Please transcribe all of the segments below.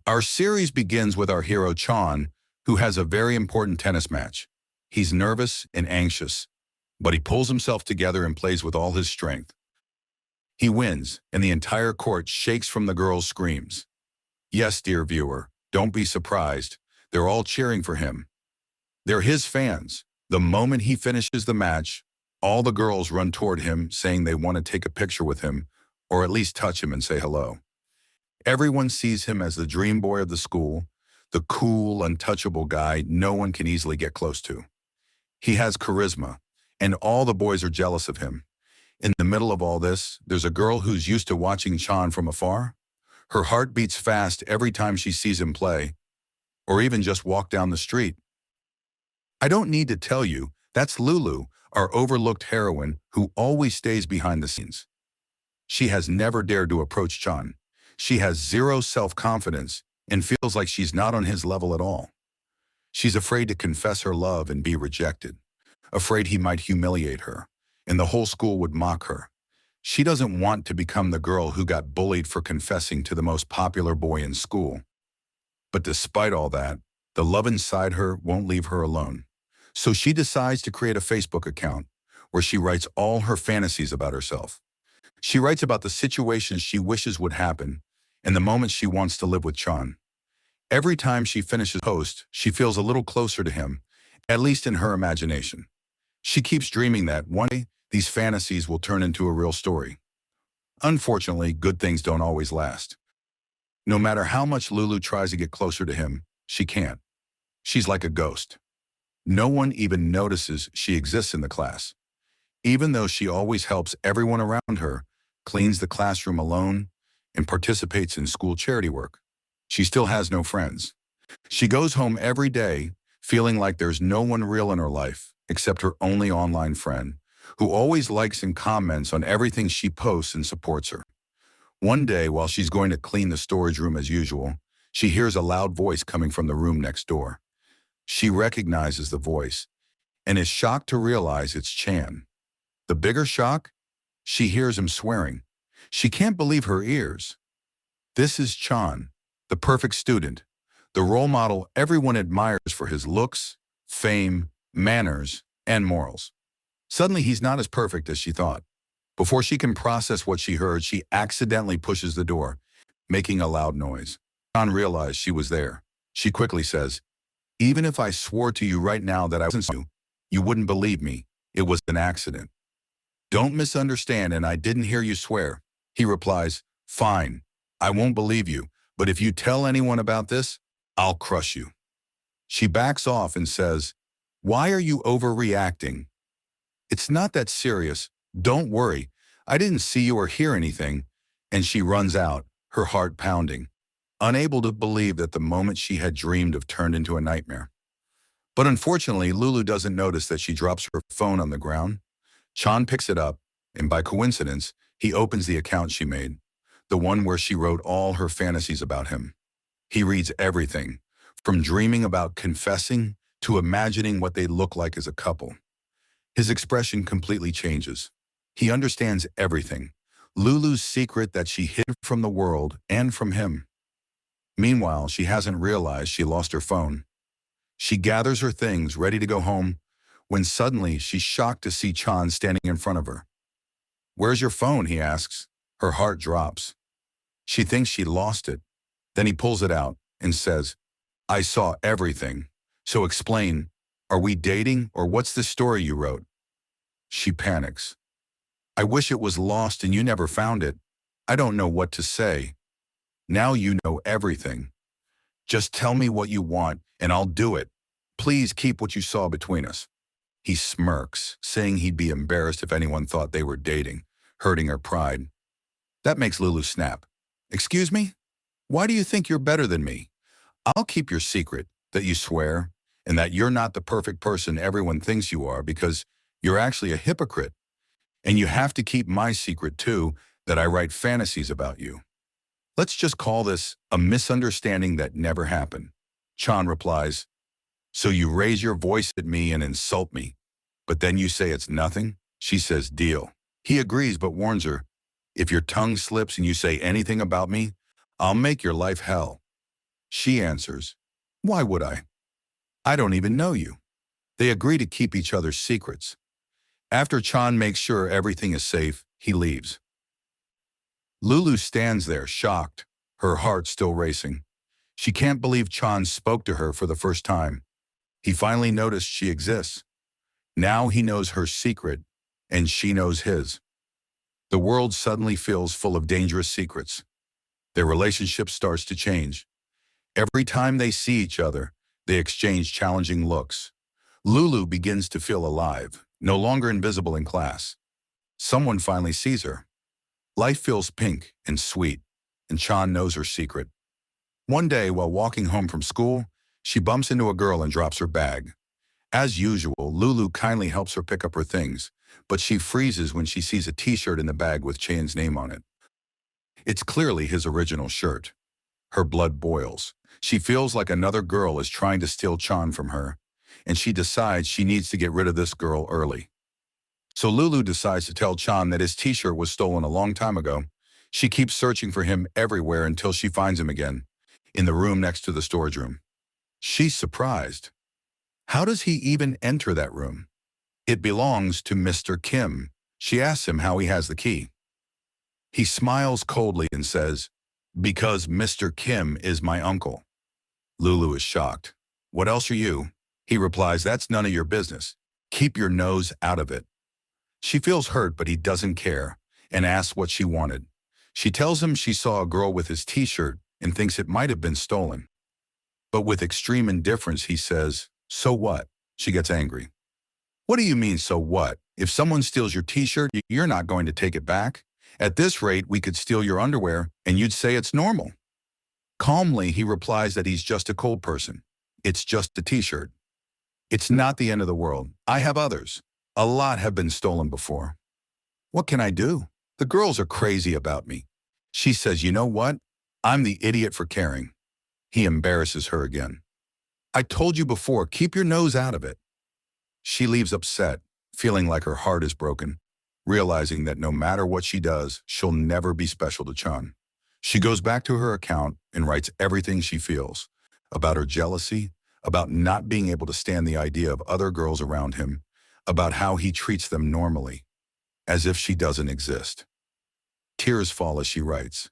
Our series begins with our hero Chan, who has a very important tennis match. He's nervous and anxious, but he pulls himself together and plays with all his strength. He wins, and the entire court shakes from the girls' screams. Yes, dear viewer, don't be surprised. They're all cheering for him. They're his fans. The moment he finishes the match, all the girls run toward him saying they want to take a picture with him, or at least touch him and say hello. Everyone sees him as the dream boy of the school, the cool, untouchable guy no one can easily get close to. He has charisma, and all the boys are jealous of him. In the middle of all this, there's a girl who's used to watching Chan from afar. Her heart beats fast every time she sees him play, or even just walk down the street. I don't need to tell you, that's Lulu, our overlooked heroine who always stays behind the scenes. She has never dared to approach Chan. She has zero self-confidence and feels like she's not on his level at all. She's afraid to confess her love and be rejected, afraid he might humiliate her, and the whole school would mock her. She doesn't want to become the girl who got bullied for confessing to the most popular boy in school. But despite all that, the love inside her won't leave her alone. So she decides to create a Facebook account where she writes all her fantasies about herself. She writes about the situations she wishes would happen and the moments she wants to live with Chan. Every time she finishes a post, she feels a little closer to him, at least in her imagination. She keeps dreaming that one day these fantasies will turn into a real story. Unfortunately, good things don't always last. No matter how much Lulu tries to get closer to him, she can't. She's like a ghost. No one even notices she exists in the class. Even though she always helps everyone around her, cleans the classroom alone, and participates in school charity work, she still has no friends. She goes home every day feeling like there's no one real in her life except her only online friend, who always likes and comments on everything she posts and supports her. One day, while she's going to clean the storage room as usual, she hears a loud voice coming from the room next door. She recognizes the voice and is shocked to realize it's Chan. The bigger shock? She hears him swearing. She can't believe her ears. This is Chan, the perfect student, the role model everyone admires for his looks, fame, manners, and morals. Suddenly, he's not as perfect as she thought. Before she can process what she heard, she accidentally pushes the door, making a loud noise. Chan realized she was there. She quickly says, "Even if I swore to you right now that I wasn't you, you wouldn't believe me. It was an accident." "Don't misunderstand, and I didn't hear you swear." He replies, "Fine, I won't believe you, but if you tell anyone about this, I'll crush you." She backs off and says, "Why are you overreacting? It's not that serious. Don't worry. I didn't see you or hear anything." And she runs out, her heart pounding, unable to believe that the moment she had dreamed of turned into a nightmare. But unfortunately, Lulu doesn't notice that she drops her phone on the ground. Chan picks it up, and by coincidence, he opens the account she made, the one where she wrote all her fantasies about him. He reads everything, from dreaming about confessing to imagining what they look like as a couple. His expression completely changes. He understands everything, Lulu's secret that she hid from the world and from him. Meanwhile, she hasn't realized she lost her phone. She gathers her things, ready to go home, when suddenly she's shocked to see Chan standing in front of her. "Where's your phone?" he asks. Her heart drops. She thinks she lost it. Then he pulls it out and says, "I saw everything. So explain, are we dating or what's the story you wrote?" She panics. "I wish it was lost and you never found it. I don't know what to say. Now you know everything. Just tell me what you want and I'll do it. Please keep what you saw between us." He smirks, saying he'd be embarrassed if anyone thought they were dating, hurting her pride. That makes Lulu snap. "Excuse me? Why do you think you're better than me? I'll keep your secret, that you swear, and that you're not the perfect person everyone thinks you are because you're actually a hypocrite. And you have to keep my secret too, that I write fantasies about you. Let's just call this a misunderstanding that never happened." Chan replies, "So you raise your voice at me and insult me, but then you say it's nothing?" She says, "Deal." He agrees but warns her, "If your tongue slips and you say anything about me, I'll make your life hell." She answers, "Why would I? I don't even know you." They agree to keep each other's secrets. After Chan makes sure everything is safe, he leaves. Lulu stands there, shocked, her heart still racing. She can't believe Chan spoke to her for the first time. He finally noticed she exists. Now he knows her secret, and she knows his. The world suddenly feels full of dangerous secrets. Their relationship starts to change. Every time they see each other, they exchange challenging looks. Lulu begins to feel alive, no longer invisible in class. Someone finally sees her. Life feels pink and sweet, and Chan knows her secret. One day, while walking home from school, she bumps into a girl and drops her bag. As usual, Lulu kindly helps her pick up her things, but she freezes when she sees a t-shirt in the bag with Chan's name on it. It's clearly his original shirt. Her blood boils. She feels like another girl is trying to steal Chan from her, and she decides she needs to get rid of this girl early. So Lulu decides to tell Chan that his t-shirt was stolen a long time ago. She keeps searching for him everywhere until she finds him again, in the room next to the storage room. She's surprised. How does he even enter that room? It belongs to Mr. Kim. She asks him how he has the key. He smiles coldly and says, "Because Mr. Kim is my uncle." Lulu is shocked. "What else are you?" He replies, "That's none of your business. Keep your nose out of it." She feels hurt, but he doesn't care, and asks what she wanted. She tells him she saw a girl with his t-shirt and thinks it might have been stolen. But with extreme indifference, he says, "So what?" She gets angry. "What do you mean, so what? If someone steals your t-shirt, you're not going to take it back? At this rate, we could steal your underwear, and you'd say it's normal." Calmly, he replies that he's just a cold person. It's just a t-shirt. "It's not the end of the world. I have others. A lot have been stolen before." "What can I do? The girls are crazy about me." She says, "You know what? I'm the idiot for caring." He embarrasses her again. "I told you before, keep your nose out of it." She leaves upset, feeling like her heart is broken, realizing that no matter what she does, she'll never be special to Chan. She goes back to her account and writes everything she feels, about her jealousy, about not being able to stand the idea of other girls around him, about how he treats them normally, as if she doesn't exist. Tears fall as she writes,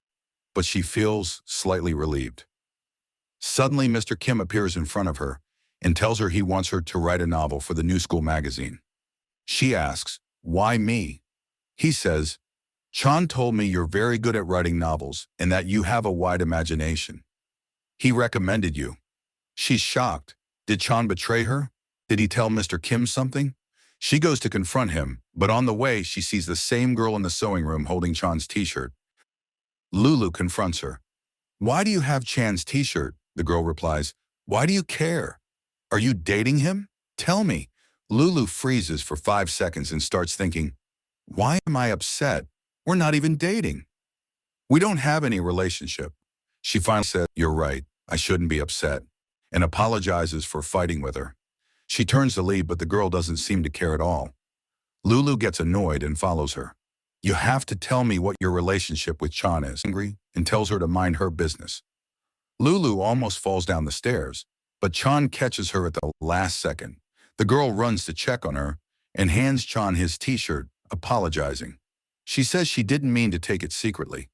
but she feels slightly relieved. Suddenly, Mr. Kim appears in front of her and tells her he wants her to write a novel for the new school magazine. She asks, "Why me?" He says, "Chan told me you're very good at writing novels and that you have a wide imagination. He recommended you." She's shocked. Did Chan betray her? Did he tell Mr. Kim something? She goes to confront him, but on the way, she sees the same girl in the sewing room holding Chan's t-shirt. Lulu confronts her. "Why do you have Chan's t-shirt?" The girl replies, "Why do you care? Are you dating him? Tell me." Lulu freezes for 5 seconds and starts thinking, "Why am I upset? We're not even dating. We don't have any relationship." She finally says, "You're right, I shouldn't be upset," and apologizes for fighting with her. She turns to leave, but the girl doesn't seem to care at all. Lulu gets annoyed and follows her. "You have to tell me what your relationship with Chan is." Angry, and tells her to mind her business. Lulu almost falls down the stairs, but Chan catches her at the last second. The girl runs to check on her and hands Chan his t-shirt, apologizing. She says she didn't mean to take it secretly.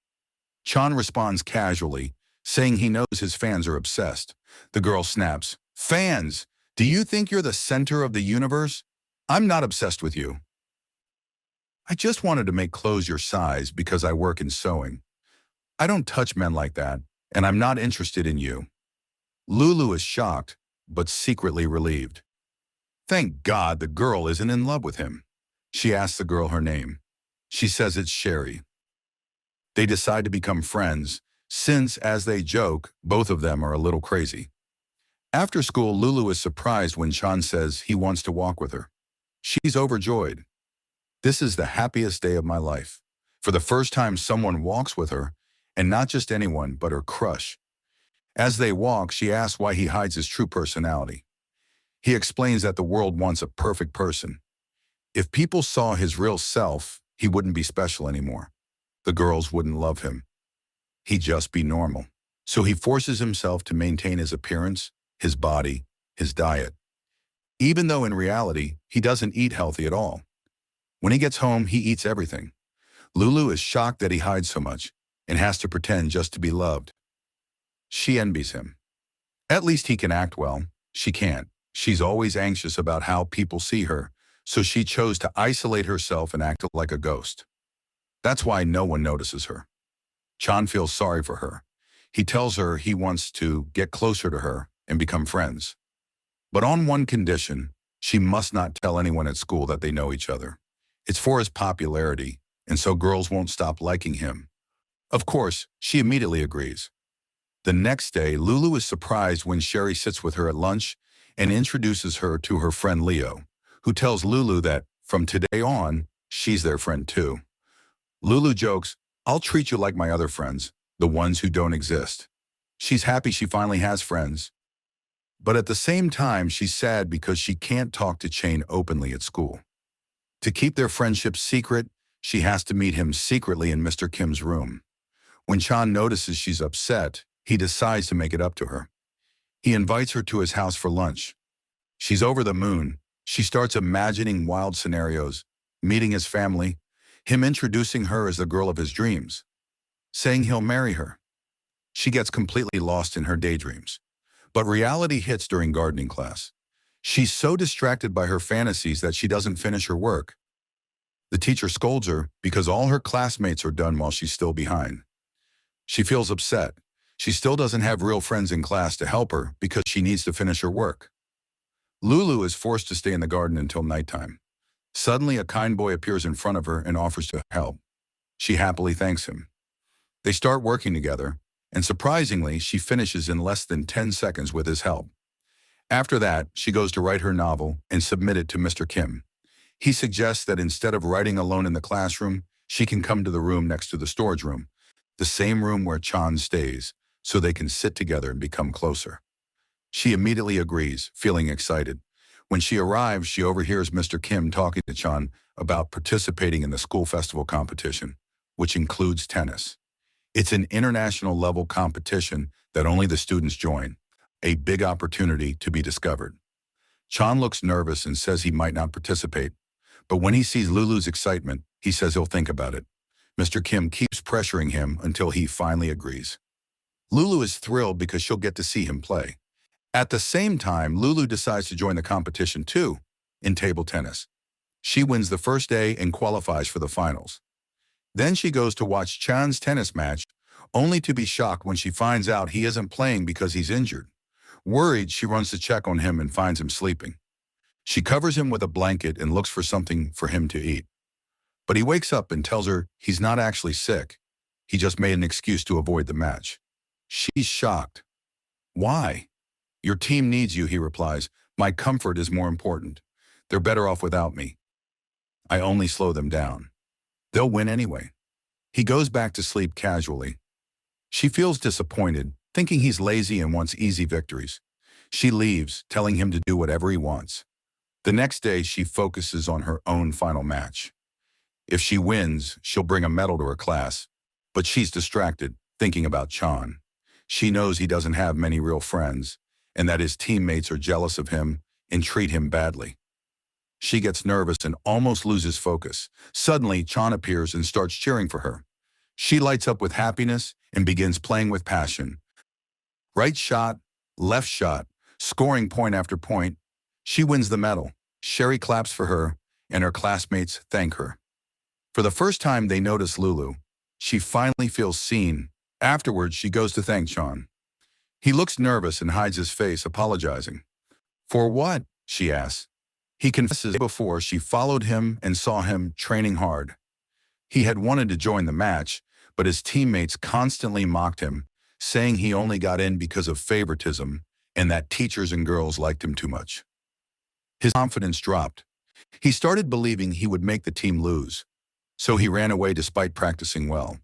Chan responds casually, saying he knows his fans are obsessed. The girl snaps, "Fans? Do you think you're the center of the universe? I'm not obsessed with you. I just wanted to make clothes your size because I work in sewing. I don't touch men like that, and I'm not interested in you." Lulu is shocked, but secretly relieved. Thank God the girl isn't in love with him. She asks the girl her name. She says it's Sherry. They decide to become friends, since, as they joke, both of them are a little crazy. After school, Lulu is surprised when Chan says he wants to walk with her. She's overjoyed. "This is the happiest day of my life. For the first time, someone walks with her, and not just anyone, but her crush." As they walk, she asks why he hides his true personality. He explains that the world wants a perfect person. If people saw his real self, he wouldn't be special anymore. The girls wouldn't love him. He'd just be normal. So he forces himself to maintain his appearance, his body, his diet, even though in reality, he doesn't eat healthy at all. When he gets home, he eats everything. Lulu is shocked that he hides so much and has to pretend just to be loved. She envies him. At least he can act well. She can't. She's always anxious about how people see her, so she chose to isolate herself and act like a ghost. That's why no one notices her. Chan feels sorry for her. He tells her he wants to get closer to her and become friends. But on one condition, she must not tell anyone at school that they know each other. It's for his popularity, and so girls won't stop liking him. Of course, she immediately agrees. The next day, Lulu is surprised when Sherry sits with her at lunch and introduces her to her friend Leo, who tells Lulu that from today on, she's their friend too. Lulu jokes, "I'll treat you like my other friends, the ones who don't exist." She's happy she finally has friends. But at the same time, she's sad because she can't talk to Chain openly at school. To keep their friendship secret, she has to meet him secretly in Mr. Kim's room. When Chan notices she's upset, he decides to make it up to her. He invites her to his house for lunch. She's over the moon. She starts imagining wild scenarios, meeting his family, him introducing her as the girl of his dreams, saying he'll marry her. She gets completely lost in her daydreams. But reality hits during gardening class. She's so distracted by her fantasies that she doesn't finish her work. The teacher scolds her because all her classmates are done while she's still behind. She feels upset. She still doesn't have real friends in class to help her because she needs to finish her work. Lulu is forced to stay in the garden until nighttime. Suddenly, a kind boy appears in front of her and offers to help. She happily thanks him. They start working together, and surprisingly, she finishes in less than 10 seconds with his help. After that, she goes to write her novel and submit it to Mr. Kim. He suggests that instead of writing alone in the classroom, she can come to the room next to the storage room, the same room where Chan stays, so they can sit together and become closer. She immediately agrees, feeling excited. When she arrives, she overhears Mr. Kim talking to Chan about participating in the school festival competition, which includes tennis. It's an international level competition that only the students join, a big opportunity to be discovered. Chan looks nervous and says he might not participate, but when he sees Lulu's excitement, he says he'll think about it. Mr. Kim keeps pressuring him until he finally agrees. Lulu is thrilled because she'll get to see him play. At the same time, Lulu decides to join the competition too, in table tennis. She wins the first day and qualifies for the finals. Then she goes to watch Chan's tennis match, only to be shocked when she finds out he isn't playing because he's injured. Worried, she runs to check on him and finds him sleeping. She covers him with a blanket and looks for something for him to eat. But he wakes up and tells her he's not actually sick. He just made an excuse to avoid the match. She's shocked. "Why?" "Your team needs you," he replies. "My comfort is more important. They're better off without me. I only slow them down. They'll win anyway." He goes back to sleep casually. She feels disappointed, thinking he's lazy and wants easy victories. She leaves, telling him to do whatever he wants. The next day, she focuses on her own final match. If she wins, she'll bring a medal to her class, but she's distracted, thinking about Chan. She knows he doesn't have many real friends, and that his teammates are jealous of him and treat him badly. She gets nervous and almost loses focus. Suddenly, Chan appears and starts cheering for her. She lights up with happiness and begins playing with passion. Right shot, left shot, scoring point after point. She wins the medal. Sherry claps for her, and her classmates thank her. For the first time, they notice Lulu. She finally feels seen. Afterwards, she goes to thank Chan. He looks nervous and hides his face, apologizing. "For what?" she asks. He confesses before she followed him and saw him training hard. He had wanted to join the match, but his teammates constantly mocked him, saying he only got in because of favoritism and that teachers and girls liked him too much. His confidence dropped. He started believing he would make the team lose, so he ran away despite practicing well.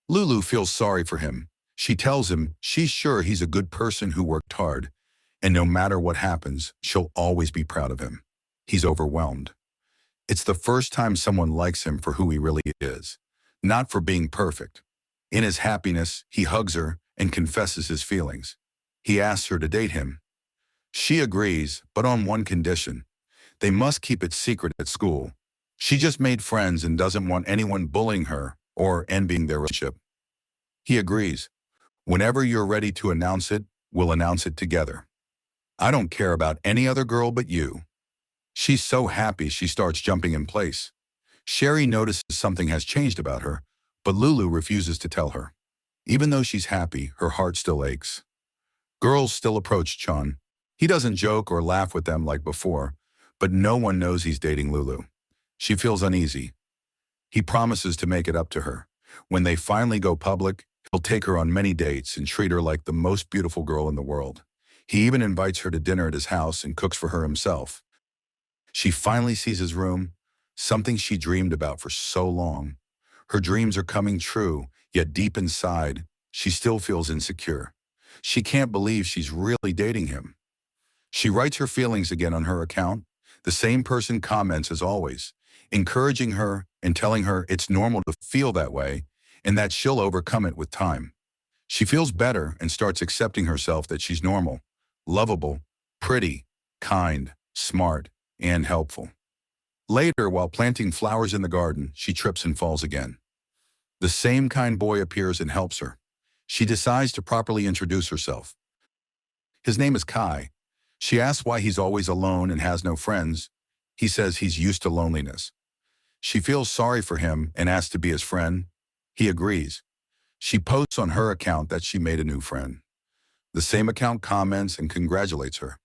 Lulu feels sorry for him. She tells him she's sure he's a good person who worked hard, and no matter what happens, she'll always be proud of him. He's overwhelmed. It's the first time someone likes him for who he really is, not for being perfect. In his happiness, he hugs her and confesses his feelings. He asks her to date him. She agrees, but on one condition. They must keep it secret at school. She just made friends and doesn't want anyone bullying her or envying their relationship. He agrees. Whenever you're ready to announce it, we'll announce it together. I don't care about any other girl but you. She's so happy she starts jumping in place. Sherry notices something has changed about her, but Lulu refuses to tell her. Even though she's happy, her heart still aches. Girls still approach Chan. He doesn't joke or laugh with them like before, but no one knows he's dating Lulu. She feels uneasy. He promises to make it up to her. When they finally go public, he'll take her on many dates and treat her like the most beautiful girl in the world. He even invites her to dinner at his house and cooks for her himself. She finally sees his room, something she dreamed about for so long. Her dreams are coming true, yet deep inside, she still feels insecure. She can't believe she's really dating him. She writes her feelings again on her account. The same person comments as always, encouraging her and telling her it's normal to feel that way and that she'll overcome it with time. She feels better and starts accepting herself that she's normal, lovable, pretty, kind, smart, and helpful. Later, while planting flowers in the garden, she trips and falls again. The same kind boy appears and helps her. She decides to properly introduce herself. His name is Kai. She asks why he's always alone and has no friends. He says he's used to loneliness. She feels sorry for him and asks to be his friend. He agrees. She posts on her account that she made a new friend. The same account comments and congratulates her.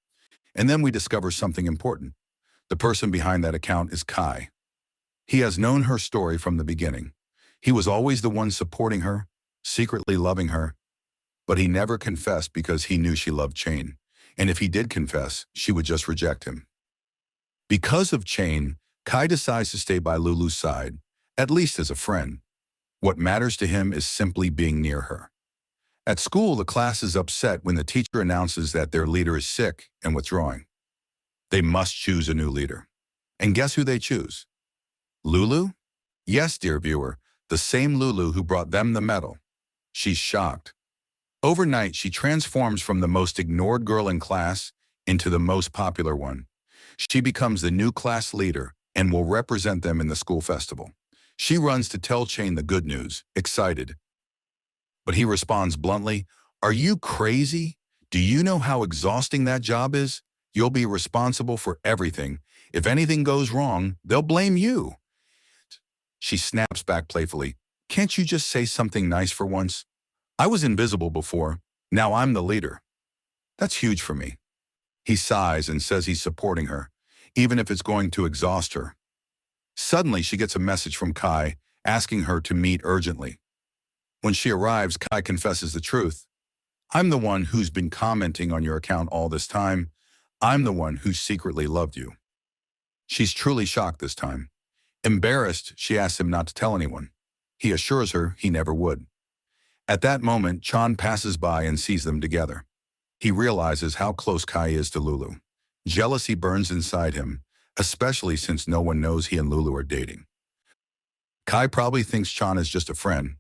And then we discover something important. The person behind that account is Kai. He has known her story from the beginning. He was always the one supporting her, secretly loving her, but he never confessed because he knew she loved Chain. And if he did confess, she would just reject him. Because of Chain, Kai decides to stay by Lulu's side, at least as a friend. What matters to him is simply being near her. At school, the class is upset when the teacher announces that their leader is sick and withdrawing. They must choose a new leader. And guess who they choose? Lulu? Yes, dear viewer, the same Lulu who brought them the medal. She's shocked. Overnight, she transforms from the most ignored girl in class into the most popular one. She becomes the new class leader and will represent them in the school festival. She runs to tell Chain the good news, excited. But he responds bluntly, "Are you crazy? Do you know how exhausting that job is? You'll be responsible for everything. If anything goes wrong, they'll blame you." She snaps back playfully, "Can't you just say something nice for once? I was invisible before. Now I'm the leader. That's huge for me." He sighs and says he's supporting her, even if it's going to exhaust her. Suddenly, she gets a message from Kai asking her to meet urgently. When she arrives, Kai confesses the truth. "I'm the one who's been commenting on your account all this time. I'm the one who secretly loved you." She's truly shocked this time. Embarrassed, she asks him not to tell anyone. He assures her he never would. At that moment, Chan passes by and sees them together. He realizes how close Kai is to Lulu. Jealousy burns inside him, especially since no one knows he and Lulu are dating. Kai probably thinks Chan is just a friend.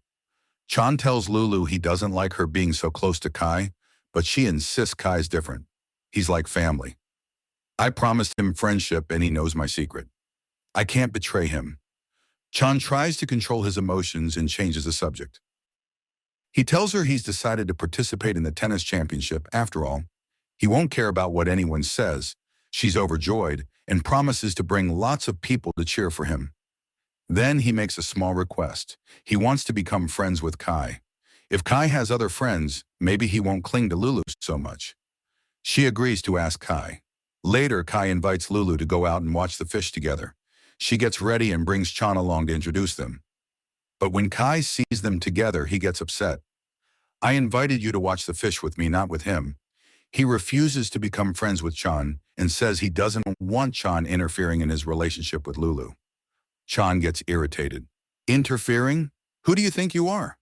Chan tells Lulu he doesn't like her being so close to Kai, but she insists Kai's different. He's like family. "I promised him friendship and he knows my secret. I can't betray him." Chan tries to control his emotions and changes the subject. He tells her he's decided to participate in the tennis championship after all. He won't care about what anyone says. She's overjoyed and promises to bring lots of people to cheer for him. Then he makes a small request. He wants to become friends with Kai. If Kai has other friends, maybe he won't cling to Lulu so much. She agrees to ask Kai. Later, Kai invites Lulu to go out and watch the fish together. She gets ready and brings Chan along to introduce them. But when Kai sees them together, he gets upset. "I invited you to watch the fish with me, not with him." He refuses to become friends with Chan and says he doesn't want Chan interfering in his relationship with Lulu. Chan gets irritated. "Interfering? Who do you think you are?"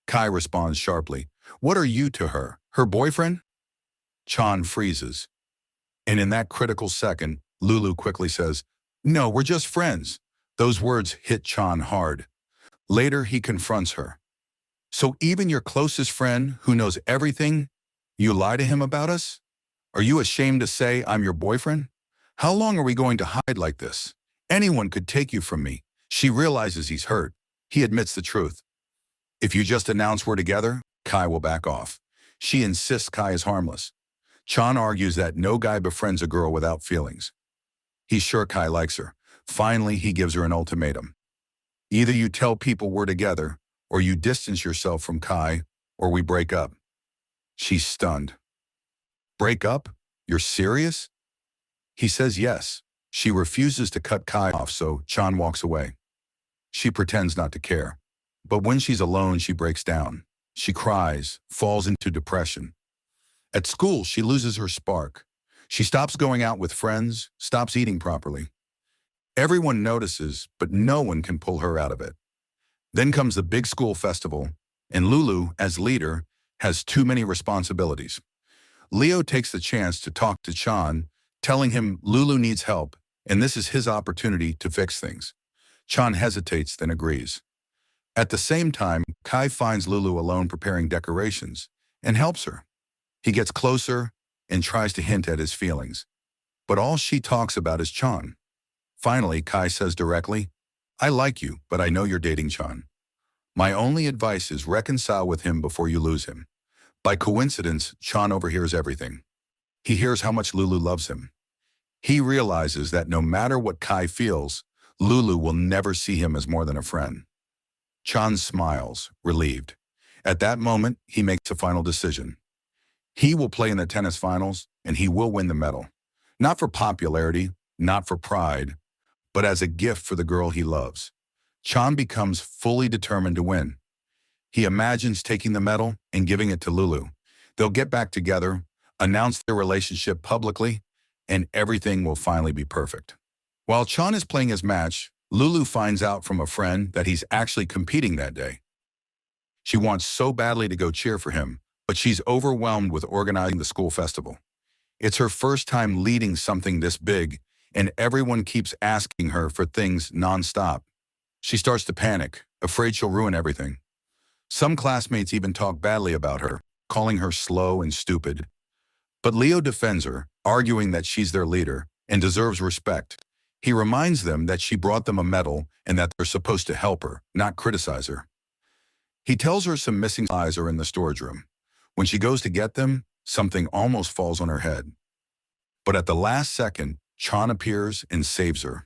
Kai responds sharply. "What are you to her? Her boyfriend?" Chan freezes. And in that critical second, Lulu quickly says, "No, we're just friends." Those words hit Chan hard. Later, he confronts her. So even your closest friend who knows everything, you lie to him about us? Are you ashamed to say I'm your boyfriend? How long are we going to hide like this? Anyone could take you from me. She realizes he's hurt. He admits the truth. If you just announce we're together, Kai will back off. She insists Kai is harmless. Chan argues that no guy befriends a girl without feelings. He's sure Kai likes her. Finally, he gives her an ultimatum. Either you tell people we're together, or you distance yourself from Kai, or we break up. She's stunned. Break up? You're serious? He says yes. She refuses to cut Kai off, so Chan walks away. She pretends not to care. But when she's alone, she breaks down. She cries, falls into depression. At school, she loses her spark. She stops going out with friends, stops eating properly. Everyone notices, but no one can pull her out of it. Then comes the big school festival, and Lulu, as leader, has too many responsibilities. Leo takes the chance to talk to Chan, telling him Lulu needs help, and this is his opportunity to fix things. Chan hesitates, then agrees. At the same time, Kai finds Lulu alone preparing decorations and helps her. He gets closer and tries to hint at his feelings, but all she talks about is Chan. Finally, Kai says directly, I like you, but I know you're dating Chan. My only advice is reconcile with him before you lose him. By coincidence, Chan overhears everything. He hears how much Lulu loves him. He realizes that no matter what Kai feels, Lulu will never see him as more than a friend. Chan smiles, relieved. At that moment, he makes a final decision. He will play in the tennis finals, and he will win the medal. Not for popularity, not for pride, but as a gift for the girl he loves. Chan becomes fully determined to win. He imagines taking the medal and giving it to Lulu. They'll get back together, announce their relationship publicly, and everything will finally be perfect. While Chan is playing his match, Lulu finds out from a friend that he's actually competing that day. She wants so badly to go cheer for him, but she's overwhelmed with organizing the school festival. It's her first time leading something this big, and everyone keeps asking her for things nonstop. She starts to panic, afraid she'll ruin everything. Some classmates even talk badly about her, calling her slow and stupid. But Leo defends her, arguing that she's their leader and deserves respect. He reminds them that she brought them a medal and that they're supposed to help her, not criticize her. He tells her some missing supplies are in the storage room. When she goes to get them, something almost falls on her head. But at the last second, Chan appears and saves her.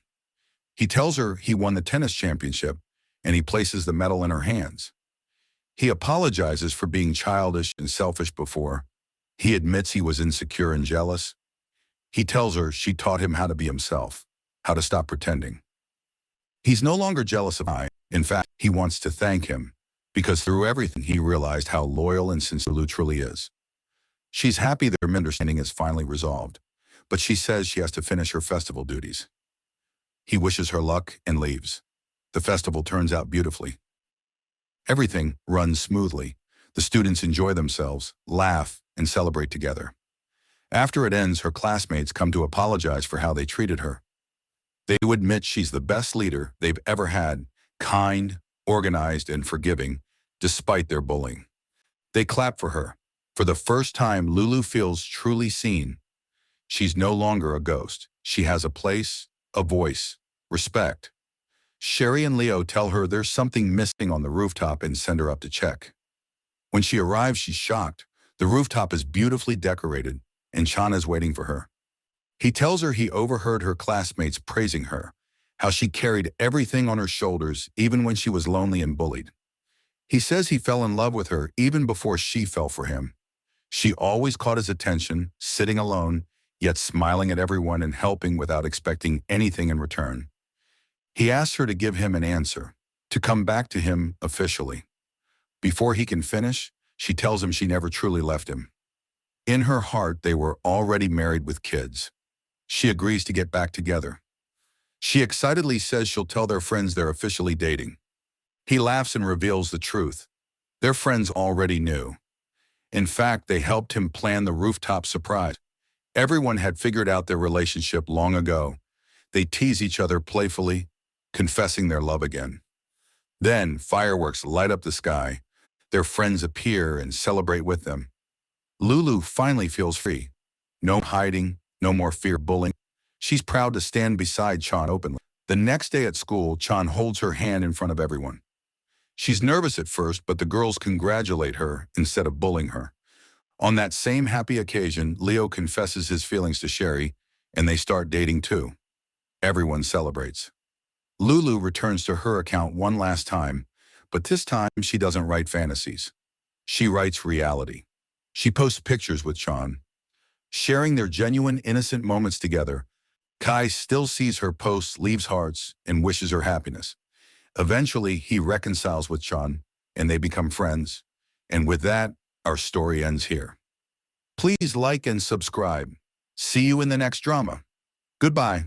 He tells her he won the tennis championship, and he places the medal in her hands. He apologizes for being childish and selfish before. He admits he was insecure and jealous. He tells her she taught him how to be himself, how to stop pretending. He's no longer jealous of I. In fact, he wants to thank him, because through everything he realized how loyal and sincere Lulu truly is. She's happy their misunderstanding is finally resolved, but she says she has to finish her festival duties. He wishes her luck and leaves. The festival turns out beautifully. Everything runs smoothly. The students enjoy themselves, laugh, and celebrate together. After it ends, her classmates come to apologize for how they treated her. They admit she's the best leader they've ever had, kind, organized, and forgiving, despite their bullying. They clap for her. For the first time, Lulu feels truly seen. She's no longer a ghost. She has a place, a voice, respect. Sherry and Leo tell her there's something missing on the rooftop and send her up to check. When she arrives, she's shocked. The rooftop is beautifully decorated, and Chan is waiting for her. He tells her he overheard her classmates praising her, how she carried everything on her shoulders even when she was lonely and bullied. He says he fell in love with her even before she fell for him. She always caught his attention, sitting alone, yet smiling at everyone and helping without expecting anything in return. He asks her to give him an answer, to come back to him officially. Before he can finish, she tells him she never truly left him. In her heart, they were already married with kids. She agrees to get back together. She excitedly says she'll tell their friends they're officially dating. He laughs and reveals the truth. Their friends already knew. In fact, they helped him plan the rooftop surprise. Everyone had figured out their relationship long ago. They tease each other playfully, confessing their love again. Then, fireworks light up the sky. Their friends appear and celebrate with them. Lulu finally feels free. No hiding, no more fear of bullying. She's proud to stand beside Chan openly. The next day at school, Chan holds her hand in front of everyone. She's nervous at first, but the girls congratulate her instead of bullying her. On that same happy occasion, Leo confesses his feelings to Sherry, and they start dating too. Everyone celebrates. Lulu returns to her account one last time, but this time she doesn't write fantasies. She writes reality. She posts pictures with Chan, sharing their genuine, innocent moments together. Kai still sees her posts, leaves hearts, and wishes her happiness. Eventually, he reconciles with Chan, and they become friends. And with that, our story ends here. Please like and subscribe. See you in the next drama. Goodbye.